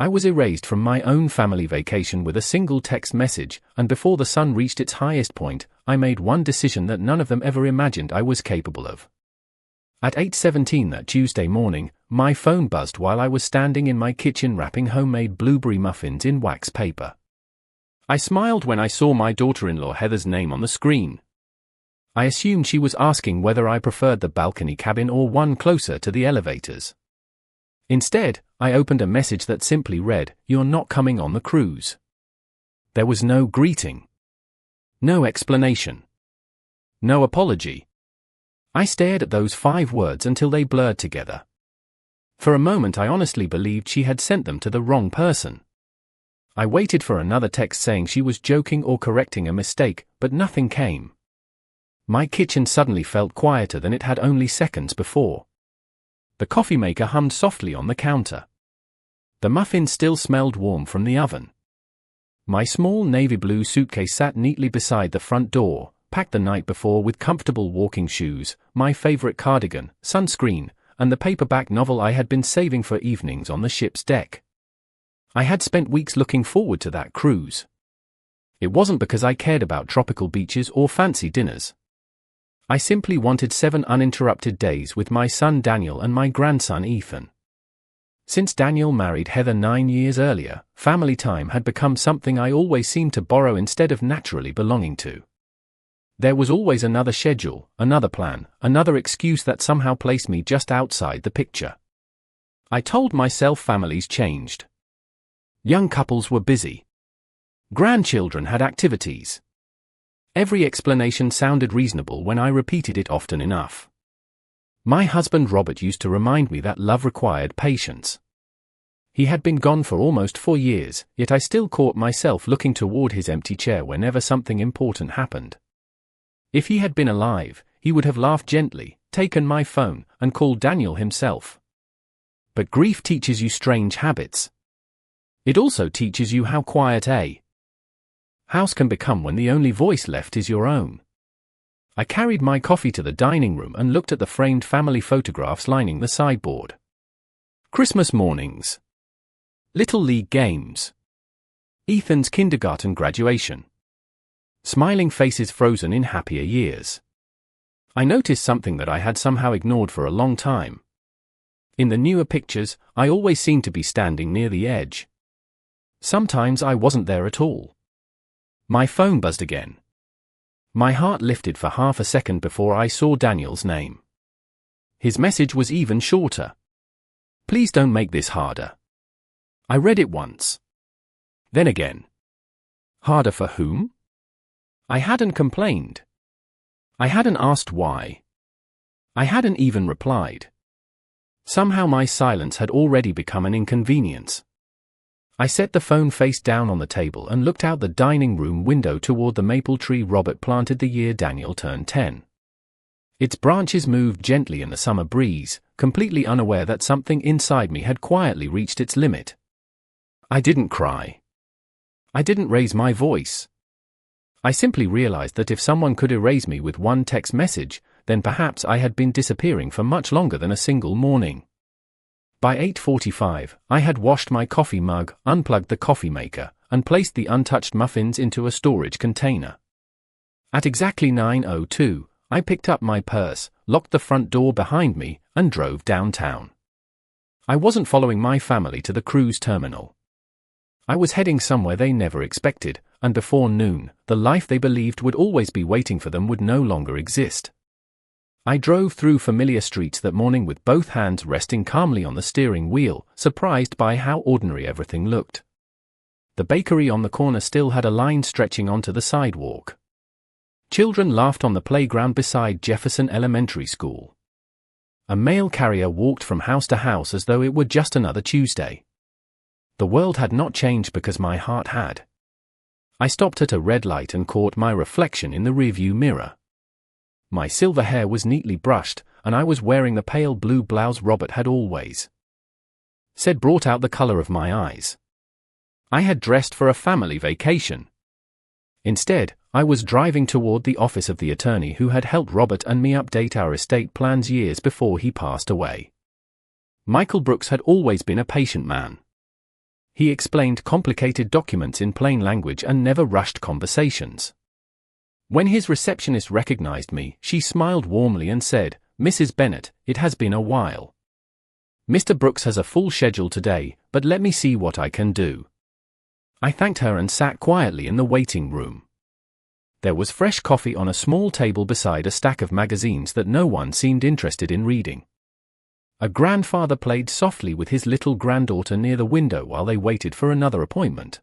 I was erased from my own family vacation with a single text message, and before the sun reached its highest point, I made one decision that none of them ever imagined I was capable of. At 8:17 that Tuesday morning, my phone buzzed while I was standing in my kitchen wrapping homemade blueberry muffins in wax paper. I smiled when I saw my daughter-in-law Heather's name on the screen. I assumed she was asking whether I preferred the balcony cabin or one closer to the elevators. Instead, I opened a message that simply read, "You're not coming on the cruise." There was no greeting. No explanation. No apology. I stared at those 5 words until they blurred together. For a moment I honestly believed she had sent them to the wrong person. I waited for another text saying she was joking or correcting a mistake, but nothing came. My kitchen suddenly felt quieter than it had only seconds before. The coffee maker hummed softly on the counter. The muffins still smelled warm from the oven. My small navy blue suitcase sat neatly beside the front door, packed the night before with comfortable walking shoes, my favorite cardigan, sunscreen, and the paperback novel I had been saving for evenings on the ship's deck. I had spent weeks looking forward to that cruise. It wasn't because I cared about tropical beaches or fancy dinners. I simply wanted 7 uninterrupted days with my son Daniel and my grandson Ethan. Since Daniel married Heather 9 years earlier, family time had become something I always seemed to borrow instead of naturally belonging to. There was always another schedule, another plan, another excuse that somehow placed me just outside the picture. I told myself families changed. Young couples were busy. Grandchildren had activities. Every explanation sounded reasonable when I repeated it often enough. My husband Robert used to remind me that love required patience. He had been gone for almost 4 years, yet I still caught myself looking toward his empty chair whenever something important happened. If he had been alive, he would have laughed gently, taken my phone, and called Daniel himself. But grief teaches you strange habits. It also teaches you how quiet a house can become when the only voice left is your own. I carried my coffee to the dining room and looked at the framed family photographs lining the sideboard. Christmas mornings. Little League games. Ethan's kindergarten graduation. Smiling faces frozen in happier years. I noticed something that I had somehow ignored for a long time. In the newer pictures, I always seemed to be standing near the edge. Sometimes I wasn't there at all. My phone buzzed again. My heart lifted for half a second before I saw Daniel's name. His message was even shorter. "Please don't make this harder." I read it once. Then again. Harder for whom? I hadn't complained. I hadn't asked why. I hadn't even replied. Somehow my silence had already become an inconvenience. I set the phone face down on the table and looked out the dining room window toward the maple tree Robert planted the year Daniel turned 10. Its branches moved gently in the summer breeze, completely unaware that something inside me had quietly reached its limit. I didn't cry. I didn't raise my voice. I simply realized that if someone could erase me with one text message, then perhaps I had been disappearing for much longer than a single morning. By 8:45, I had washed my coffee mug, unplugged the coffee maker, and placed the untouched muffins into a storage container. At exactly 9:02, I picked up my purse, locked the front door behind me, and drove downtown. I wasn't following my family to the cruise terminal. I was heading somewhere they never expected, and before noon, the life they believed would always be waiting for them would no longer exist. I drove through familiar streets that morning with both hands resting calmly on the steering wheel, surprised by how ordinary everything looked. The bakery on the corner still had a line stretching onto the sidewalk. Children laughed on the playground beside Jefferson Elementary School. A mail carrier walked from house to house as though it were just another Tuesday. The world had not changed because my heart had. I stopped at a red light and caught my reflection in the rearview mirror. My silver hair was neatly brushed, and I was wearing the pale blue blouse Robert had always said brought out the color of my eyes. I had dressed for a family vacation. Instead, I was driving toward the office of the attorney who had helped Robert and me update our estate plans years before he passed away. Michael Brooks had always been a patient man. He explained complicated documents in plain language and never rushed conversations. When his receptionist recognized me, she smiled warmly and said, "Mrs. Bennett, it has been a while. Mr. Brooks has a full schedule today, but let me see what I can do." I thanked her and sat quietly in the waiting room. There was fresh coffee on a small table beside a stack of magazines that no one seemed interested in reading. A grandfather played softly with his little granddaughter near the window while they waited for another appointment.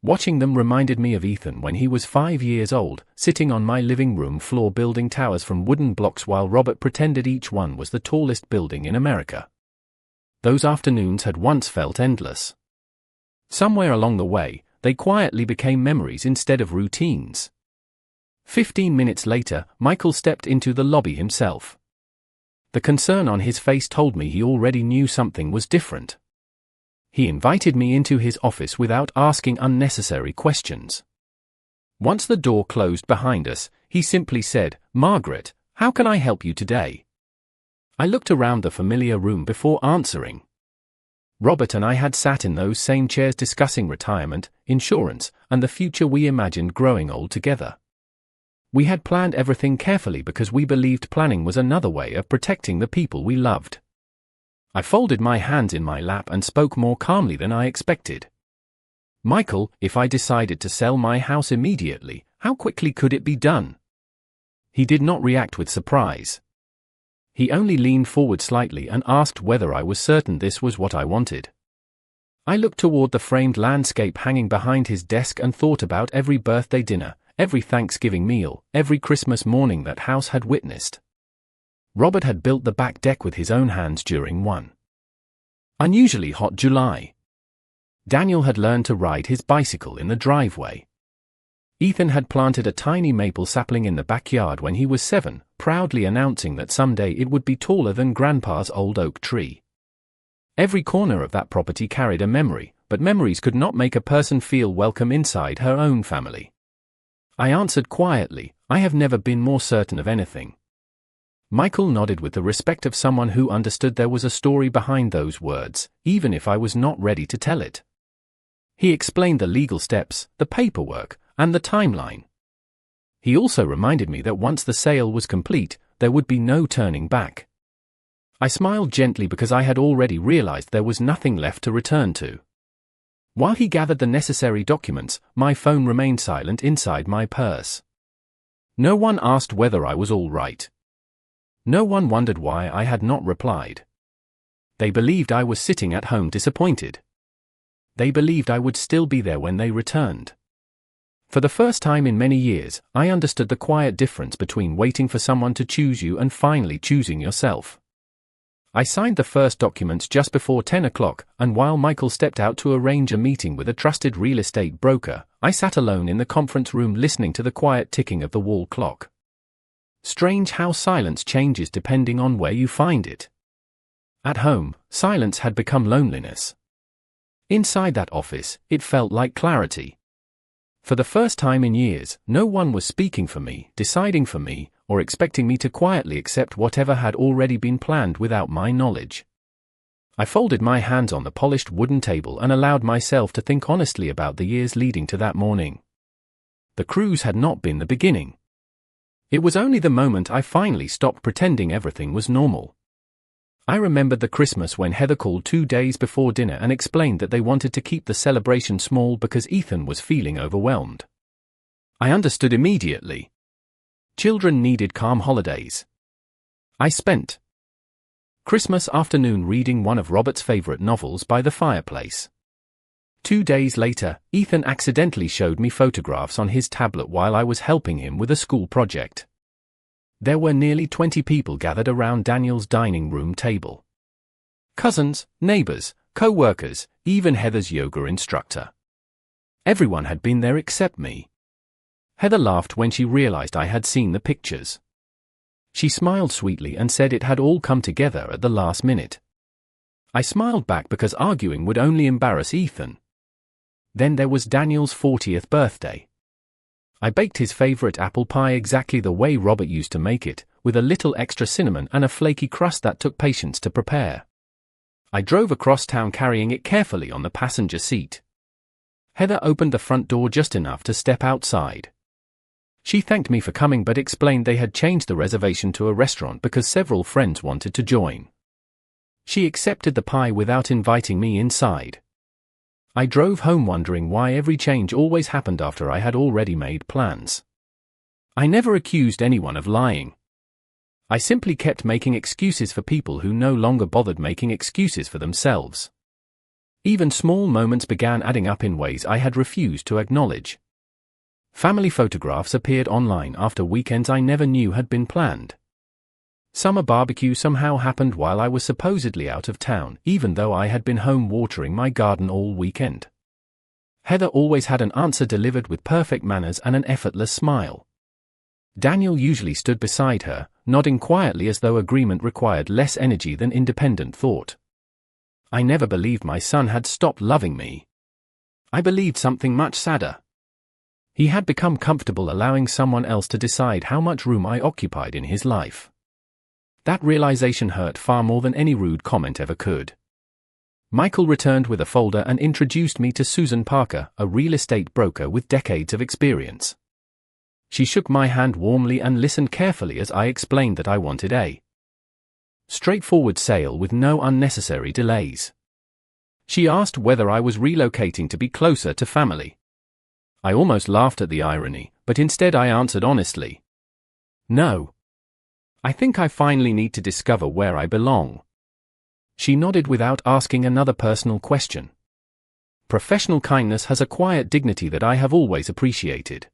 Watching them reminded me of Ethan when he was 5 years old, sitting on my living room floor building towers from wooden blocks while Robert pretended each one was the tallest building in America. Those afternoons had once felt endless. Somewhere along the way, they quietly became memories instead of routines. 15 minutes later, Michael stepped into the lobby himself. The concern on his face told me he already knew something was different. He invited me into his office without asking unnecessary questions. Once the door closed behind us, he simply said, "Margaret, how can I help you today?" I looked around the familiar room before answering. Robert and I had sat in those same chairs discussing retirement, insurance, and the future we imagined growing old together. We had planned everything carefully because we believed planning was another way of protecting the people we loved. I folded my hands in my lap and spoke more calmly than I expected. "Michael, if I decided to sell my house immediately, how quickly could it be done?" He did not react with surprise. He only leaned forward slightly and asked whether I was certain this was what I wanted. I looked toward the framed landscape hanging behind his desk and thought about every birthday dinner, every Thanksgiving meal, every Christmas morning that house had witnessed. Robert had built the back deck with his own hands during one unusually hot July. Daniel had learned to ride his bicycle in the driveway. Ethan had planted a tiny maple sapling in the backyard when he was 7, proudly announcing that someday it would be taller than Grandpa's old oak tree. Every corner of that property carried a memory, but memories could not make a person feel welcome inside her own family. I answered quietly, "I have never been more certain of anything." Michael nodded with the respect of someone who understood there was a story behind those words, even if I was not ready to tell it. He explained the legal steps, the paperwork, and the timeline. He also reminded me that once the sale was complete, there would be no turning back. I smiled gently because I had already realized there was nothing left to return to. While he gathered the necessary documents, my phone remained silent inside my purse. No one asked whether I was all right. No one wondered why I had not replied. They believed I was sitting at home disappointed. They believed I would still be there when they returned. For the first time in many years, I understood the quiet difference between waiting for someone to choose you and finally choosing yourself. I signed the first documents just before 10 o'clock, and while Michael stepped out to arrange a meeting with a trusted real estate broker, I sat alone in the conference room listening to the quiet ticking of the wall clock. Strange how silence changes depending on where you find it. At home, silence had become loneliness. Inside that office, it felt like clarity. For the first time in years, no one was speaking for me, deciding for me, or expecting me to quietly accept whatever had already been planned without my knowledge. I folded my hands on the polished wooden table and allowed myself to think honestly about the years leading to that morning. The cruise had not been the beginning. It was only the moment I finally stopped pretending everything was normal. I remembered the Christmas when Heather called 2 days before dinner and explained that they wanted to keep the celebration small because Ethan was feeling overwhelmed. I understood immediately. Children needed calm holidays. I spent Christmas afternoon reading one of Robert's favorite novels by the fireplace. 2 days later, Ethan accidentally showed me photographs on his tablet while I was helping him with a school project. There were nearly 20 people gathered around Daniel's dining room table. Cousins, neighbors, co-workers, even Heather's yoga instructor. Everyone had been there except me. Heather laughed when she realized I had seen the pictures. She smiled sweetly and said it had all come together at the last minute. I smiled back because arguing would only embarrass Ethan. Then there was Daniel's 40th birthday. I baked his favorite apple pie exactly the way Robert used to make it, with a little extra cinnamon and a flaky crust that took patience to prepare. I drove across town carrying it carefully on the passenger seat. Heather opened the front door just enough to step outside. She thanked me for coming but explained they had changed the reservation to a restaurant because several friends wanted to join. She accepted the pie without inviting me inside. I drove home wondering why every change always happened after I had already made plans. I never accused anyone of lying. I simply kept making excuses for people who no longer bothered making excuses for themselves. Even small moments began adding up in ways I had refused to acknowledge. Family photographs appeared online after weekends I never knew had been planned. Summer barbecue somehow happened while I was supposedly out of town, even though I had been home watering my garden all weekend. Heather always had an answer delivered with perfect manners and an effortless smile. Daniel usually stood beside her, nodding quietly as though agreement required less energy than independent thought. I never believed my son had stopped loving me. I believed something much sadder. He had become comfortable allowing someone else to decide how much room I occupied in his life. That realization hurt far more than any rude comment ever could. Michael returned with a folder and introduced me to Susan Parker, a real estate broker with decades of experience. She shook my hand warmly and listened carefully as I explained that I wanted a straightforward sale with no unnecessary delays. She asked whether I was relocating to be closer to family. I almost laughed at the irony, but instead I answered honestly. No. I think I finally need to discover where I belong. She nodded without asking another personal question. Professional kindness has a quiet dignity that I have always appreciated.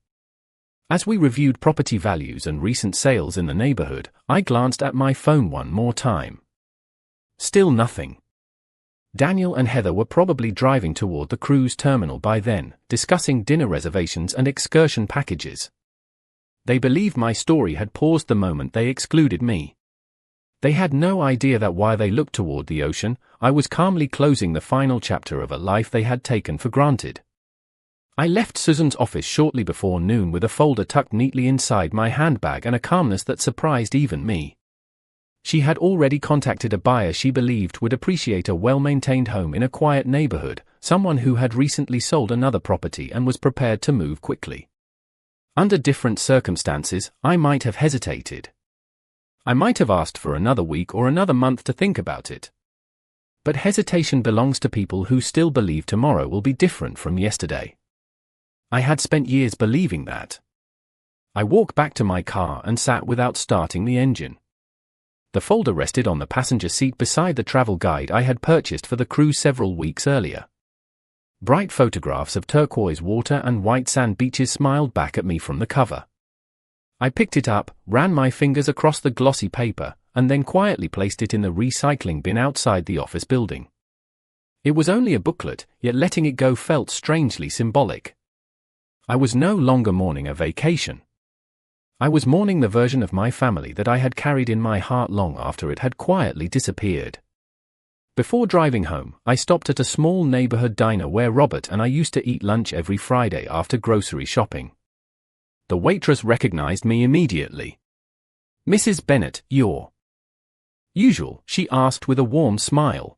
As we reviewed property values and recent sales in the neighborhood, I glanced at my phone one more time. Still nothing. Daniel and Heather were probably driving toward the cruise terminal by then, discussing dinner reservations and excursion packages. They believed my story had paused the moment they excluded me. They had no idea that while they looked toward the ocean, I was calmly closing the final chapter of a life they had taken for granted. I left Susan's office shortly before noon with a folder tucked neatly inside my handbag and a calmness that surprised even me. She had already contacted a buyer she believed would appreciate a well-maintained home in a quiet neighborhood, someone who had recently sold another property and was prepared to move quickly. Under different circumstances, I might have hesitated. I might have asked for another week or another month to think about it. But hesitation belongs to people who still believe tomorrow will be different from yesterday. I had spent years believing that. I walked back to my car and sat without starting the engine. The folder rested on the passenger seat beside the travel guide I had purchased for the cruise several weeks earlier. Bright photographs of turquoise water and white sand beaches smiled back at me from the cover. I picked it up, ran my fingers across the glossy paper, and then quietly placed it in the recycling bin outside the office building. It was only a booklet, yet letting it go felt strangely symbolic. I was no longer mourning a vacation. I was mourning the version of my family that I had carried in my heart long after it had quietly disappeared. Before driving home, I stopped at a small neighborhood diner where Robert and I used to eat lunch every Friday after grocery shopping. The waitress recognized me immediately. "Mrs. Bennett, you're usual?" she asked with a warm smile.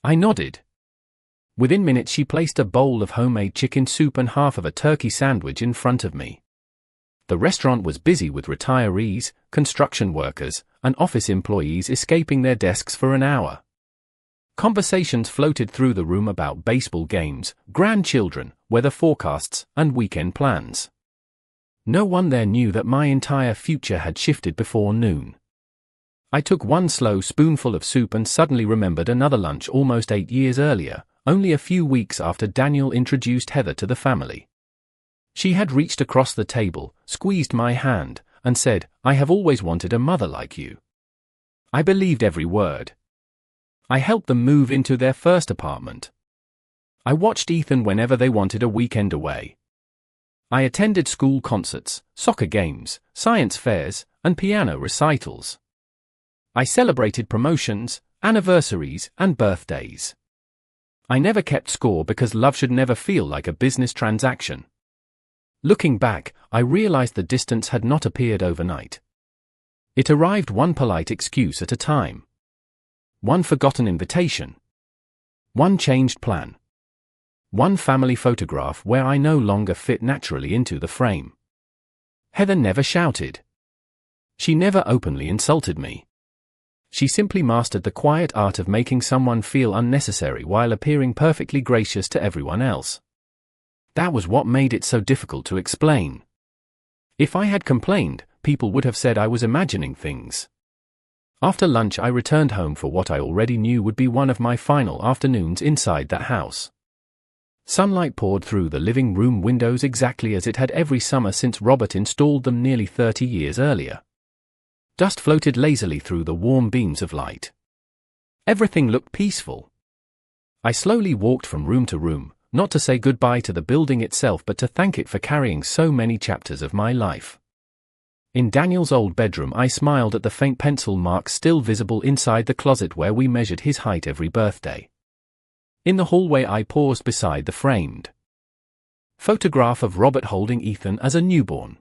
I nodded. Within minutes she placed a bowl of homemade chicken soup and half of a turkey sandwich in front of me. The restaurant was busy with retirees, construction workers, and office employees escaping their desks for an hour. Conversations floated through the room about baseball games, grandchildren, weather forecasts, and weekend plans. No one there knew that my entire future had shifted before noon. I took one slow spoonful of soup and suddenly remembered another lunch almost 8 years earlier, only a few weeks after Daniel introduced Heather to the family. She had reached across the table, squeezed my hand, and said, "I have always wanted a mother like you." I believed every word. I helped them move into their first apartment. I watched Ethan whenever they wanted a weekend away. I attended school concerts, soccer games, science fairs, and piano recitals. I celebrated promotions, anniversaries, and birthdays. I never kept score because love should never feel like a business transaction. Looking back, I realized the distance had not appeared overnight. It arrived one polite excuse at a time. One forgotten invitation. One changed plan. One family photograph where I no longer fit naturally into the frame. Heather never shouted. She never openly insulted me. She simply mastered the quiet art of making someone feel unnecessary while appearing perfectly gracious to everyone else. That was what made it so difficult to explain. If I had complained, people would have said I was imagining things. After lunch I returned home for what I already knew would be one of my final afternoons inside that house. Sunlight poured through the living room windows exactly as it had every summer since Robert installed them nearly 30 years earlier. Dust floated lazily through the warm beams of light. Everything looked peaceful. I slowly walked from room to room, not to say goodbye to the building itself but to thank it for carrying so many chapters of my life. In Daniel's old bedroom I smiled at the faint pencil marks still visible inside the closet where we measured his height every birthday. In the hallway I paused beside the framed photograph of Robert holding Ethan as a newborn.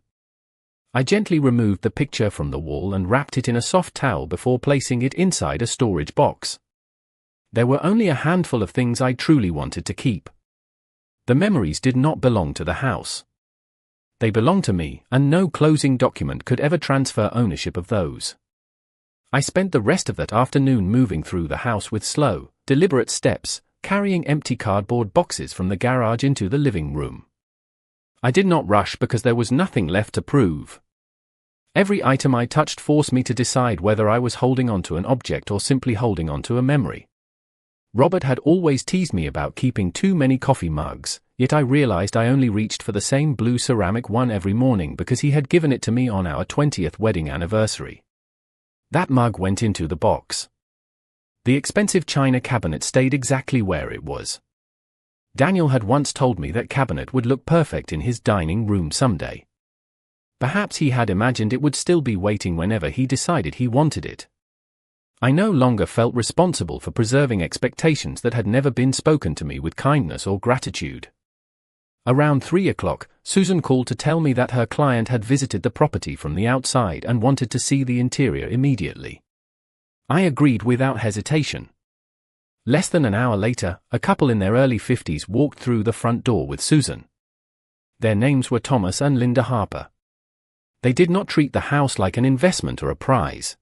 I gently removed the picture from the wall and wrapped it in a soft towel before placing it inside a storage box. There were only a handful of things I truly wanted to keep. The memories did not belong to the house. They belonged to me, and no closing document could ever transfer ownership of those. I spent the rest of that afternoon moving through the house with slow, deliberate steps, carrying empty cardboard boxes from the garage into the living room. I did not rush because there was nothing left to prove. Every item I touched forced me to decide whether I was holding onto an object or simply holding onto a memory. Robert had always teased me about keeping too many coffee mugs, yet I realized I only reached for the same blue ceramic one every morning because he had given it to me on our 20th wedding anniversary. That mug went into the box. The expensive china cabinet stayed exactly where it was. Daniel had once told me that cabinet would look perfect in his dining room someday. Perhaps he had imagined it would still be waiting whenever he decided he wanted it. I no longer felt responsible for preserving expectations that had never been spoken to me with kindness or gratitude. Around 3 o'clock, Susan called to tell me that her client had visited the property from the outside and wanted to see the interior immediately. I agreed without hesitation. Less than an hour later, a couple in their early 50s walked through the front door with Susan. Their names were Thomas and Linda Harper. They did not treat the house like an investment or a prize.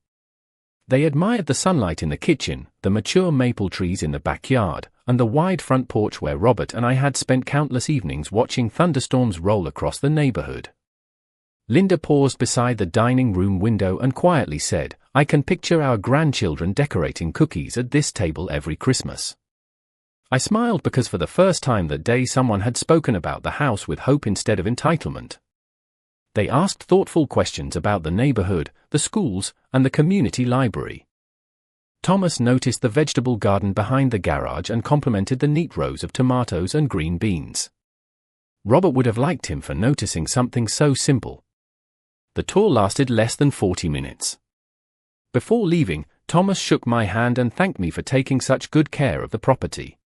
They admired the sunlight in the kitchen, the mature maple trees in the backyard, and the wide front porch where Robert and I had spent countless evenings watching thunderstorms roll across the neighborhood. Linda paused beside the dining room window and quietly said, "I can picture our grandchildren decorating cookies at this table every Christmas." I smiled because for the first time that day someone had spoken about the house with hope instead of entitlement. They asked thoughtful questions about the neighborhood, the schools, and the community library. Thomas noticed the vegetable garden behind the garage and complimented the neat rows of tomatoes and green beans. Robert would have liked him for noticing something so simple. The tour lasted less than 40 minutes. Before leaving, Thomas shook my hand and thanked me for taking such good care of the property.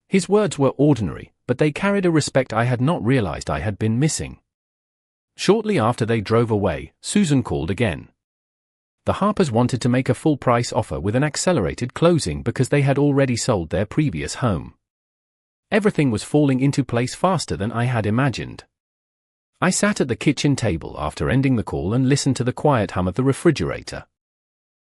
His words were ordinary, but they carried a respect I had not realized I had been missing. Shortly after they drove away, Susan called again. The Harpers wanted to make a full-price offer with an accelerated closing because they had already sold their previous home. Everything was falling into place faster than I had imagined. I sat at the kitchen table after ending the call and listened to the quiet hum of the refrigerator.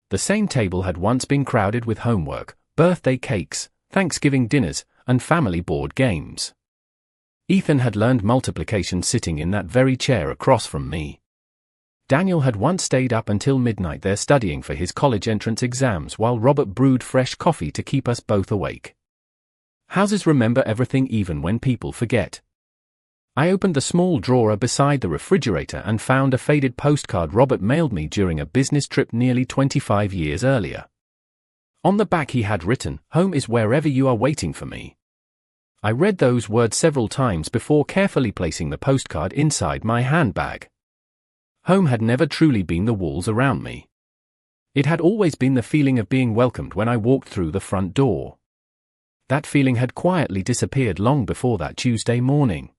The same table had once been crowded with homework, birthday cakes, Thanksgiving dinners, and family board games. Ethan had learned multiplication sitting in that very chair across from me. Daniel had once stayed up until midnight there studying for his college entrance exams while Robert brewed fresh coffee to keep us both awake. Houses remember everything even when people forget. I opened the small drawer beside the refrigerator and found a faded postcard Robert mailed me during a business trip nearly 25 years earlier. On the back he had written, "Home is wherever you are waiting for me." I read those words several times before carefully placing the postcard inside my handbag. Home had never truly been the walls around me. It had always been the feeling of being welcomed when I walked through the front door. That feeling had quietly disappeared long before that Tuesday morning.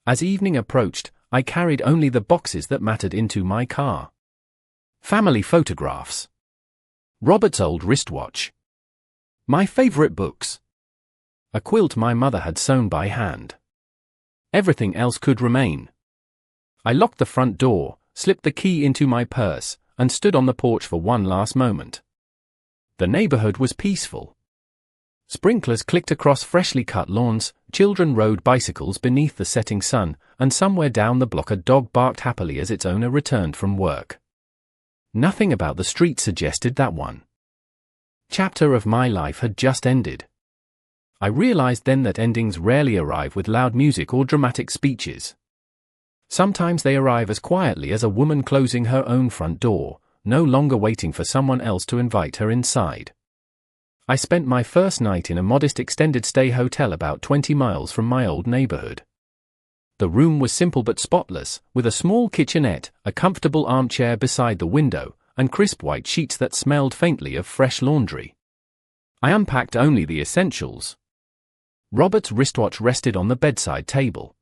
As evening approached, I carried only the boxes that mattered into my car. Family photographs. Robert's old wristwatch. My favorite books. A quilt my mother had sewn by hand. Everything else could remain. I locked the front door, slipped the key into my purse, and stood on the porch for one last moment. The neighborhood was peaceful. Sprinklers clicked across freshly cut lawns, children rode bicycles beneath the setting sun, and somewhere down the block a dog barked happily as its owner returned from work. Nothing about the street suggested that one chapter of my life had just ended. I realized then that endings rarely arrive with loud music or dramatic speeches. Sometimes they arrive as quietly as a woman closing her own front door, no longer waiting for someone else to invite her inside. I spent my first night in a modest extended-stay hotel about 20 miles from my old neighborhood. The room was simple but spotless, with a small kitchenette, a comfortable armchair beside the window, and crisp white sheets that smelled faintly of fresh laundry. I unpacked only the essentials. Robert's wristwatch rested on the bedside table.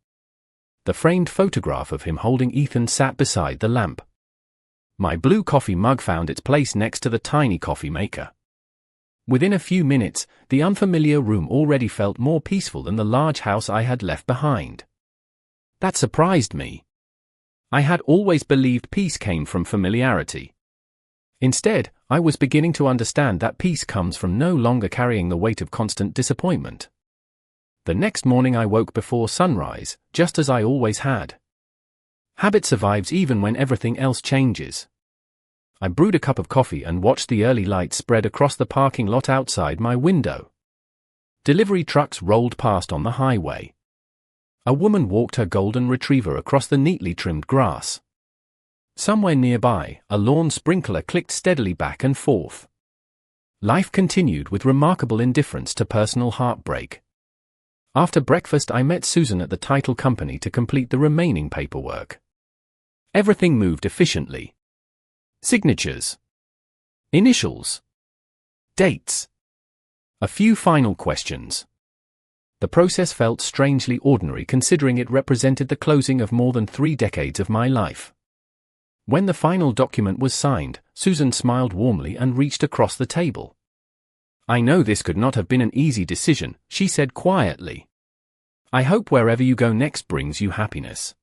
The framed photograph of him holding Ethan sat beside the lamp. My blue coffee mug found its place next to the tiny coffee maker. Within a few minutes, the unfamiliar room already felt more peaceful than the large house I had left behind. That surprised me. I had always believed peace came from familiarity. Instead, I was beginning to understand that peace comes from no longer carrying the weight of constant disappointment. The next morning I woke before sunrise, just as I always had. Habit survives even when everything else changes. I brewed a cup of coffee and watched the early light spread across the parking lot outside my window. Delivery trucks rolled past on the highway. A woman walked her golden retriever across the neatly trimmed grass. Somewhere nearby, a lawn sprinkler clicked steadily back and forth. Life continued with remarkable indifference to personal heartbreak. After breakfast I met Susan at the title company to complete the remaining paperwork. Everything moved efficiently. Signatures. Initials. Dates. A few final questions. The process felt strangely ordinary considering it represented the closing of more than 3 decades of my life. When the final document was signed, Susan smiled warmly and reached across the table. "I know this could not have been an easy decision," she said quietly. "I hope wherever you go next brings you happiness."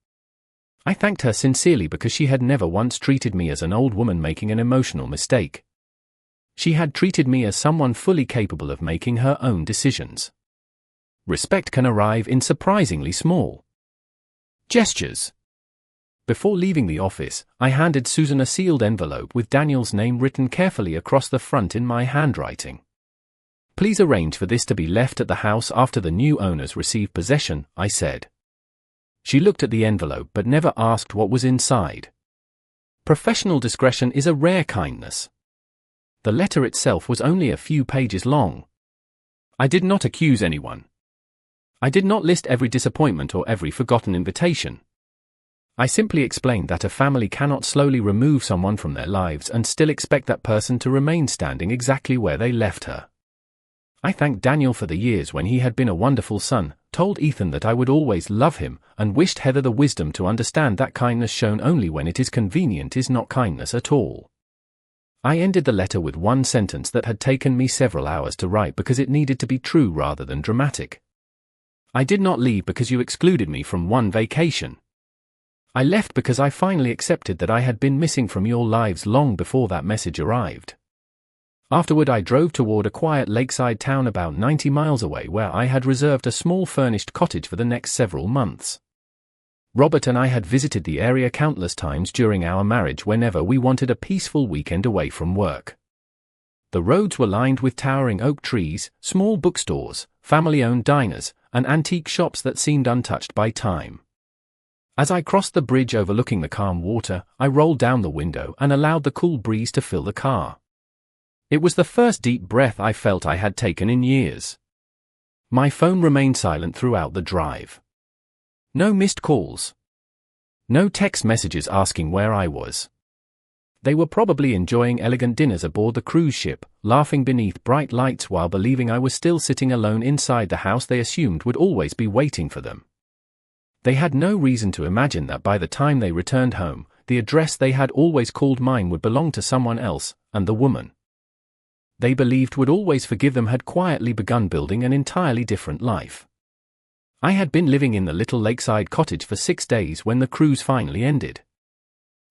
I thanked her sincerely because she had never once treated me as an old woman making an emotional mistake. She had treated me as someone fully capable of making her own decisions. Respect can arrive in surprisingly small gestures. Before leaving the office, I handed Susan a sealed envelope with Daniel's name written carefully across the front in my handwriting. "Please arrange for this to be left at the house after the new owners receive possession," I said. She looked at the envelope but never asked what was inside. Professional discretion is a rare kindness. The letter itself was only a few pages long. I did not accuse anyone. I did not list every disappointment or every forgotten invitation. I simply explained that a family cannot slowly remove someone from their lives and still expect that person to remain standing exactly where they left her. I thanked Daniel for the years when he had been a wonderful son, told Ethan that I would always love him, and wished Heather the wisdom to understand that kindness shown only when it is convenient is not kindness at all. I ended the letter with one sentence that had taken me several hours to write because it needed to be true rather than dramatic. "I did not leave because you excluded me from one vacation. I left because I finally accepted that I had been missing from your lives long before that message arrived." Afterward I drove toward a quiet lakeside town about 90 miles away where I had reserved a small furnished cottage for the next several months. Robert and I had visited the area countless times during our marriage whenever we wanted a peaceful weekend away from work. The roads were lined with towering oak trees, small bookstores, family-owned diners, and antique shops that seemed untouched by time. As I crossed the bridge overlooking the calm water, I rolled down the window and allowed the cool breeze to fill the car. It was the first deep breath I felt I had taken in years. My phone remained silent throughout the drive. No missed calls. No text messages asking where I was. They were probably enjoying elegant dinners aboard the cruise ship, laughing beneath bright lights while believing I was still sitting alone inside the house they assumed would always be waiting for them. They had no reason to imagine that by the time they returned home, the address they had always called mine would belong to someone else, and the woman they believed would always forgive them had quietly begun building an entirely different life. I had been living in the little lakeside cottage for 6 days when the cruise finally ended.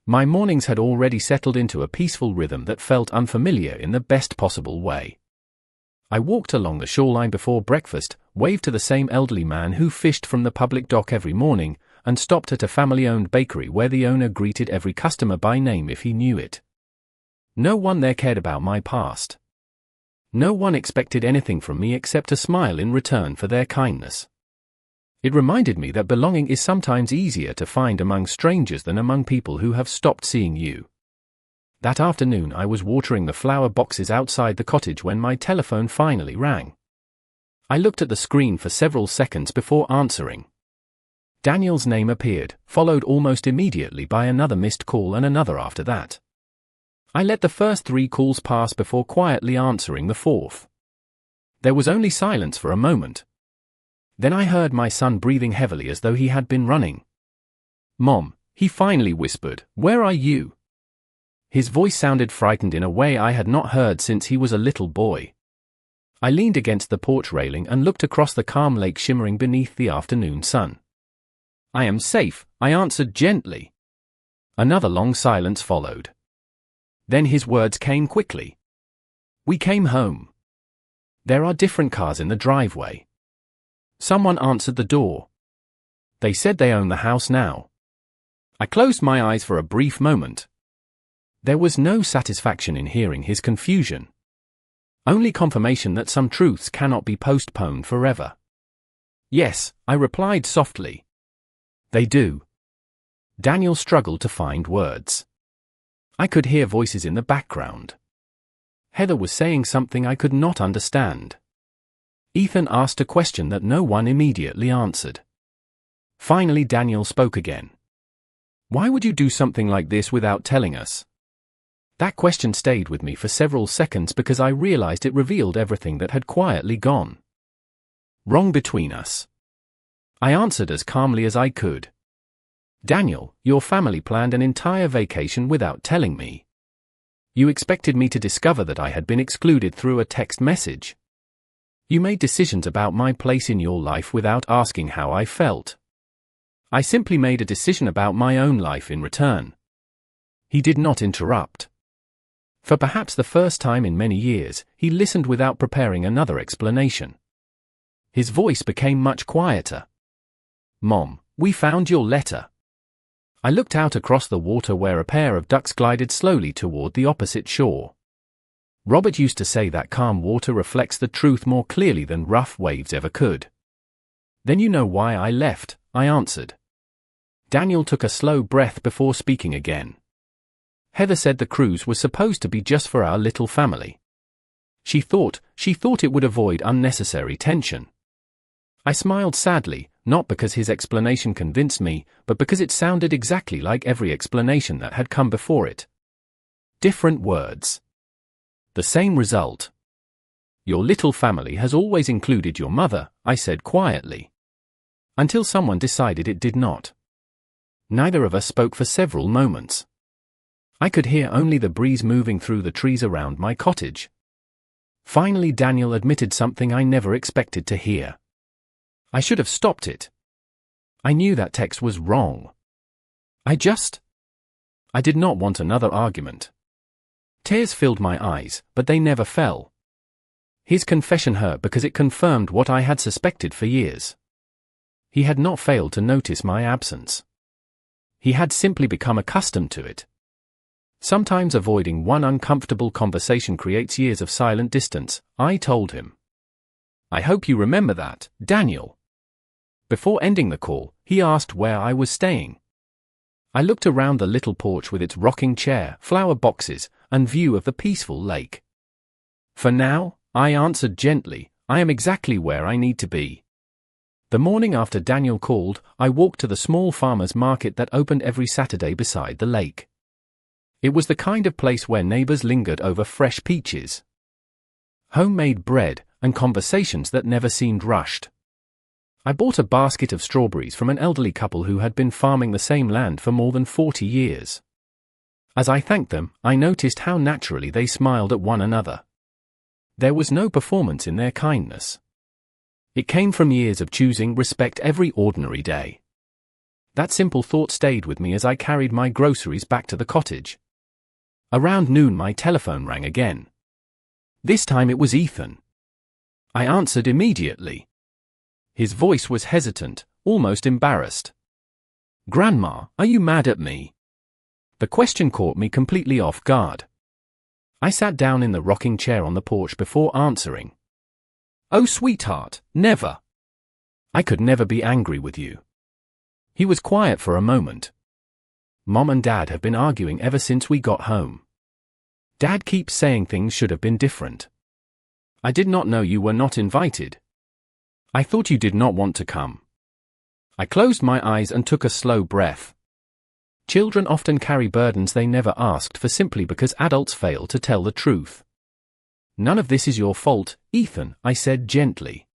My mornings had already settled into a peaceful rhythm that felt unfamiliar in the best possible way. I walked along the shoreline before breakfast, waved to the same elderly man who fished from the public dock every morning, and stopped at a family-owned bakery where the owner greeted every customer by name if he knew it. No one there cared about my past. No one expected anything from me except a smile in return for their kindness. It reminded me that belonging is sometimes easier to find among strangers than among people who have stopped seeing you. That afternoon I was watering the flower boxes outside the cottage when my telephone finally rang. I looked at the screen for several seconds before answering. Daniel's name appeared, followed almost immediately by another missed call and another after that. I let the first 3 calls pass before quietly answering the 4th. There was only silence for a moment. Then I heard my son breathing heavily as though he had been running. "Mom," he finally whispered, "where are you?" His voice sounded frightened in a way I had not heard since he was a little boy. I leaned against the porch railing and looked across the calm lake shimmering beneath the afternoon sun. "I am safe," I answered gently. Another long silence followed. Then his words came quickly. "We came home. There are different cars in the driveway." Someone answered the door. They said they own the house now. I closed my eyes for a brief moment. There was no satisfaction in hearing his confusion. Only confirmation that some truths cannot be postponed forever. "Yes," I replied softly. "They do." Daniel struggled to find words. I could hear voices in the background. Heather was saying something I could not understand. Ethan asked a question that no one immediately answered. Finally Daniel spoke again. "Why would you do something like this without telling us?" That question stayed with me for several seconds because I realized it revealed everything that had quietly gone wrong between us. I answered as calmly as I could. "Daniel, your family planned an entire vacation without telling me. You expected me to discover that I had been excluded through a text message. You made decisions about my place in your life without asking how I felt. I simply made a decision about my own life in return." He did not interrupt. For perhaps the first time in many years, he listened without preparing another explanation. His voice became much quieter. "Mom, we found your letter." I looked out across the water where a pair of ducks glided slowly toward the opposite shore. Robert used to say that calm water reflects the truth more clearly than rough waves ever could. "Then you know why I left," I answered. Daniel took a slow breath before speaking again. "Heather said the cruise was supposed to be just for our little family. She thought it would avoid unnecessary tension." I smiled sadly, not because his explanation convinced me, but because it sounded exactly like every explanation that had come before it. Different words. The same result. "Your little family has always included your mother," I said quietly. Until someone decided it did not. Neither of us spoke for several moments. I could hear only the breeze moving through the trees around my cottage. Finally Daniel admitted something I never expected to hear. I should have stopped it. I knew that text was wrong. I did not want another argument. Tears filled my eyes, but they never fell. His confession hurt because it confirmed what I had suspected for years. He had not failed to notice my absence. He had simply become accustomed to it. Sometimes avoiding one uncomfortable conversation creates years of silent distance, I told him. "I hope you remember that, Daniel." Before ending the call, he asked where I was staying. I looked around the little porch with its rocking chair, flower boxes, and view of the peaceful lake. "For now," I answered gently, "I am exactly where I need to be." The morning after Daniel called, I walked to the small farmers' market that opened every Saturday beside the lake. It was the kind of place where neighbors lingered over fresh peaches, homemade bread, and conversations that never seemed rushed. I bought a basket of strawberries from an elderly couple who had been farming the same land for more than 40 years. As I thanked them, I noticed how naturally they smiled at one another. There was no performance in their kindness. It came from years of choosing respect every ordinary day. That simple thought stayed with me as I carried my groceries back to the cottage. Around noon my telephone rang again. This time it was Ethan. I answered immediately. His voice was hesitant, almost embarrassed. "Grandma, are you mad at me?" The question caught me completely off guard. I sat down in the rocking chair on the porch before answering. "Oh, sweetheart, never. I could never be angry with you." He was quiet for a moment. "Mom and Dad have been arguing ever since we got home. Dad keeps saying things should have been different. I did not know you were not invited. I thought you did not want to come." I closed my eyes and took a slow breath. Children often carry burdens they never asked for simply because adults fail to tell the truth. "None of this is your fault, Ethan," I said gently.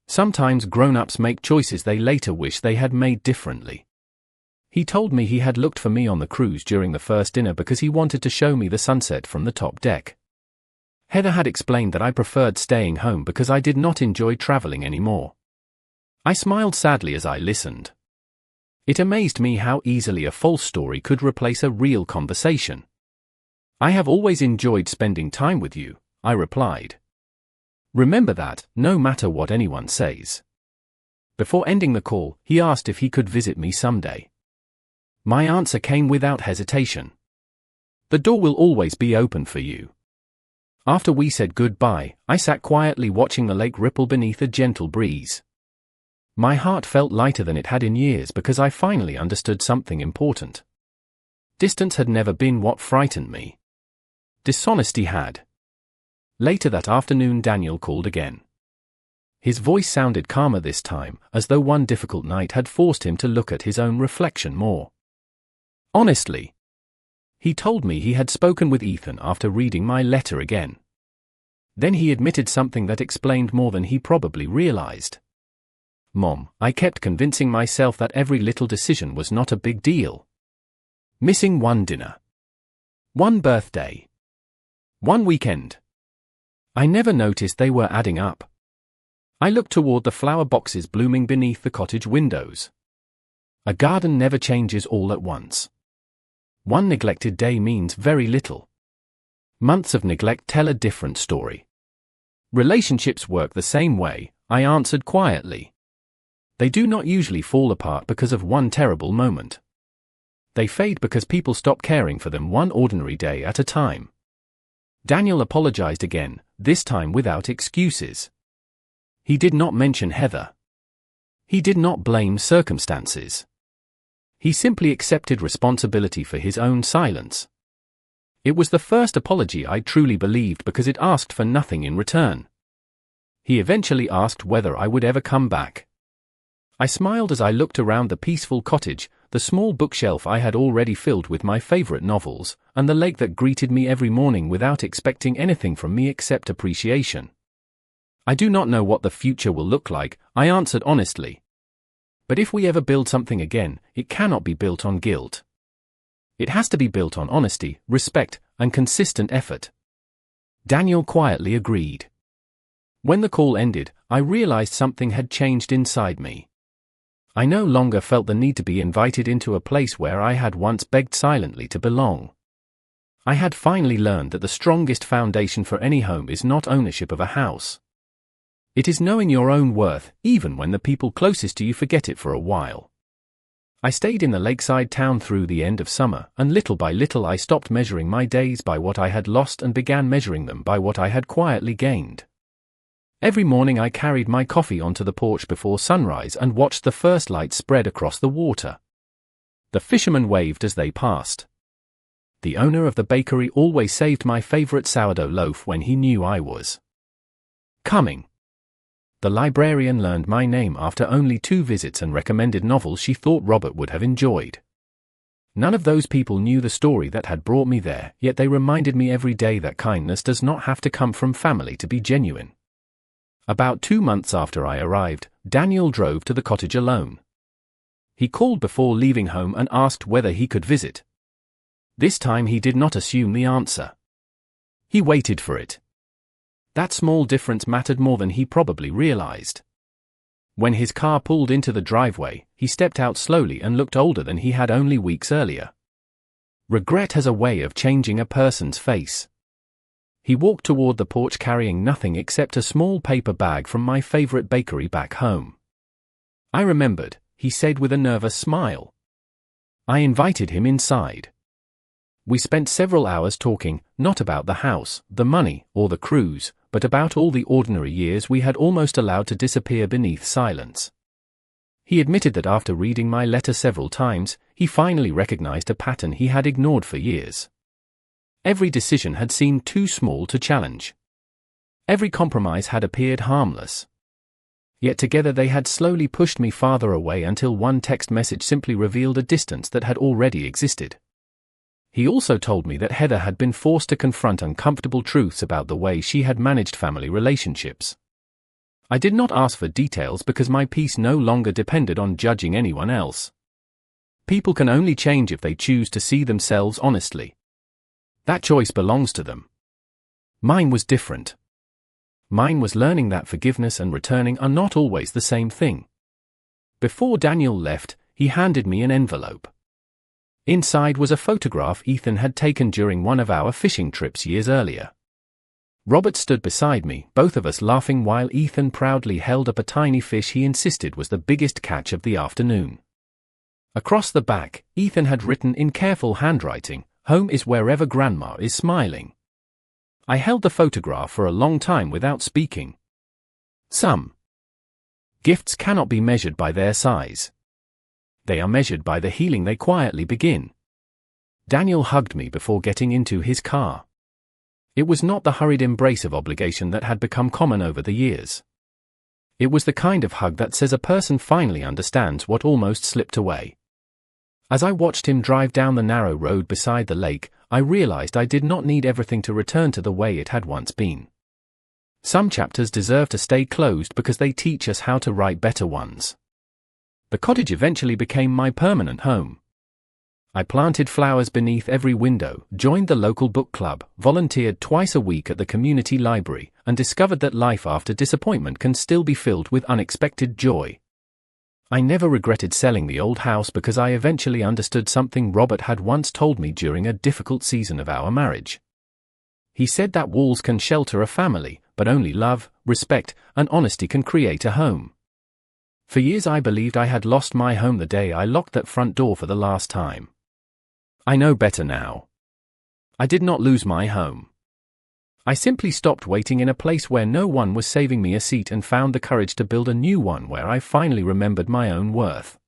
"Sometimes grown-ups make choices they later wish they had made differently." He told me he had looked for me on the cruise during the first dinner because he wanted to show me the sunset from the top deck. Heather had explained that I preferred staying home because I did not enjoy traveling anymore. I smiled sadly as I listened. It amazed me how easily a false story could replace a real conversation. "I have always enjoyed spending time with you," I replied. "Remember that, no matter what anyone says." Before ending the call, he asked if he could visit me someday. My answer came without hesitation. "The door will always be open for you." After we said goodbye, I sat quietly watching the lake ripple beneath a gentle breeze. My heart felt lighter than it had in years because I finally understood something important. Distance had never been what frightened me. Dishonesty had. Later that afternoon Daniel called again. His voice sounded calmer this time, as though one difficult night had forced him to look at his own reflection more. Honestly. He told me he had spoken with Ethan after reading my letter again. Then he admitted something that explained more than he probably realized. "Mom, I kept convincing myself that every little decision was not a big deal. Missing one dinner. One birthday. One weekend. I never noticed they were adding up." I looked toward the flower boxes blooming beneath the cottage windows. A garden never changes all at once. One neglected day means very little. Months of neglect tell a different story. Relationships work the same way, I answered quietly. They do not usually fall apart because of one terrible moment. They fade because people stop caring for them one ordinary day at a time. Daniel apologized again, this time without excuses. He did not mention Heather. He did not blame circumstances. He simply accepted responsibility for his own silence. It was the first apology I truly believed because it asked for nothing in return. He eventually asked whether I would ever come back. I smiled as I looked around the peaceful cottage, the small bookshelf I had already filled with my favorite novels, and the lake that greeted me every morning without expecting anything from me except appreciation. "I do not know what the future will look like," I answered honestly. "But if we ever build something again, it cannot be built on guilt. It has to be built on honesty, respect, and consistent effort." Daniel quietly agreed. When the call ended, I realized something had changed inside me. I no longer felt the need to be invited into a place where I had once begged silently to belong. I had finally learned that the strongest foundation for any home is not ownership of a house. It is knowing your own worth, even when the people closest to you forget it for a while. I stayed in the lakeside town through the end of summer, and little by little I stopped measuring my days by what I had lost and began measuring them by what I had quietly gained. Every morning I carried my coffee onto the porch before sunrise and watched the first light spread across the water. The fishermen waved as they passed. The owner of the bakery always saved my favorite sourdough loaf when he knew I was coming. The librarian learned my name after only 2 visits and recommended novels she thought Robert would have enjoyed. None of those people knew the story that had brought me there, yet they reminded me every day that kindness does not have to come from family to be genuine. About 2 months after I arrived, Daniel drove to the cottage alone. He called before leaving home and asked whether he could visit. This time he did not assume the answer. He waited for it. That small difference mattered more than he probably realized. When his car pulled into the driveway, he stepped out slowly and looked older than he had only weeks earlier. Regret has a way of changing a person's face. He walked toward the porch carrying nothing except a small paper bag from my favorite bakery back home. I remembered, he said with a nervous smile. I invited him inside. We spent several hours talking, not about the house, the money, or the cruise, but about all the ordinary years we had almost allowed to disappear beneath silence. He admitted that after reading my letter several times, he finally recognized a pattern he had ignored for years. Every decision had seemed too small to challenge. Every compromise had appeared harmless. Yet together they had slowly pushed me farther away until one text message simply revealed a distance that had already existed. He also told me that Heather had been forced to confront uncomfortable truths about the way she had managed family relationships. I did not ask for details because my peace no longer depended on judging anyone else. People can only change if they choose to see themselves honestly. That choice belongs to them. Mine was different. Mine was learning that forgiveness and returning are not always the same thing. Before Daniel left, he handed me an envelope. Inside was a photograph Ethan had taken during one of our fishing trips years earlier. Robert stood beside me, both of us laughing while Ethan proudly held up a tiny fish he insisted was the biggest catch of the afternoon. Across the back, Ethan had written in careful handwriting, "Home is wherever Grandma is smiling." I held the photograph for a long time without speaking. Some gifts cannot be measured by their size. They are measured by the healing they quietly begin. Daniel hugged me before getting into his car. It was not the hurried embrace of obligation that had become common over the years. It was the kind of hug that says a person finally understands what almost slipped away. As I watched him drive down the narrow road beside the lake, I realized I did not need everything to return to the way it had once been. Some chapters deserve to stay closed because they teach us how to write better ones. The cottage eventually became my permanent home. I planted flowers beneath every window, joined the local book club, volunteered twice a week at the community library, and discovered that life after disappointment can still be filled with unexpected joy. I never regretted selling the old house because I eventually understood something Robert had once told me during a difficult season of our marriage. He said that walls can shelter a family, but only love, respect, and honesty can create a home. For years I believed I had lost my home the day I locked that front door for the last time. I know better now. I did not lose my home. I simply stopped waiting in a place where no one was saving me a seat and found the courage to build a new one where I finally remembered my own worth.